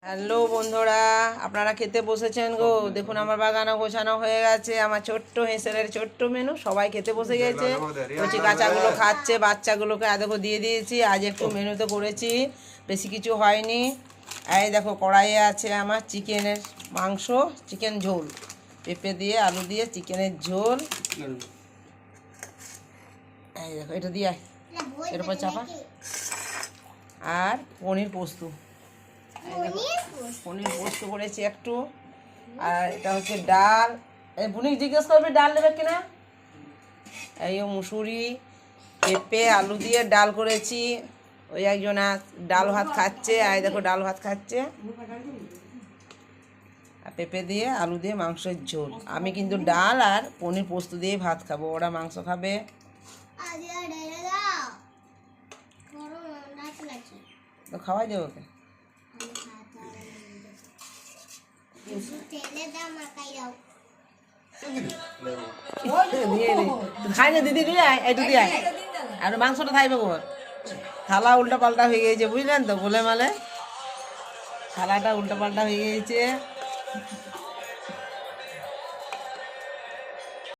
Hello বন্ধুরা, আপনারা খেতে বসেছেন গো। দেখুন আমার বাগানও গোছানো হয়ে গেছে। আমার ছোট্ট হেঁসেলের ছোট্ট মেনু, সবাই খেতে বসে গেছে। কচি কাঁচাগুলো খাচ্ছে, বাচ্চাগুলোকে দেখো দিয়ে দিয়েছি। আজ একটু মেনুতে করেছি, বেশি কিছু হয়নি। এই দেখো কড়াইয়ে আছে আমার চিকেনের মাংস, চিকেন ঝোল, পেঁপে দিয়ে আলু দিয়ে চিকেনের ঝোল। এই দেখো এটা দিয়ে এর উপর চাপা, আর পনির পোস্ত। পনির পোস্ত করেছি একটু। আর এটা হচ্ছে ডাল। এই বুনিক জিজ্ঞেস করবি ডাল নেবে কিনা। এই মুসুরি, পেঁপে আলু দিয়ে ডাল করেছি। ওই একজনা ডাল ভাত খাচ্ছে, আর দেখো ডাল ভাত খাচ্ছে। আর পেঁপে দিয়ে আলু দিয়ে মাংসের ঝোল। আমি কিন্তু ডাল আর পনির পোস্ত দিয়ে ভাত খাবো, ওরা মাংস খাবে। তো খাওয়াই দেবো ওকে। খাই না দিদি, দিয়ে একটু দিয়ে আর মাংসটা খাইবে গো। থালা উল্টা পাল্টা হয়ে গিয়েছে, বুঝলেন তো, বলে মালে থালাটা উল্টা পাল্টা হয়ে গিয়েছে।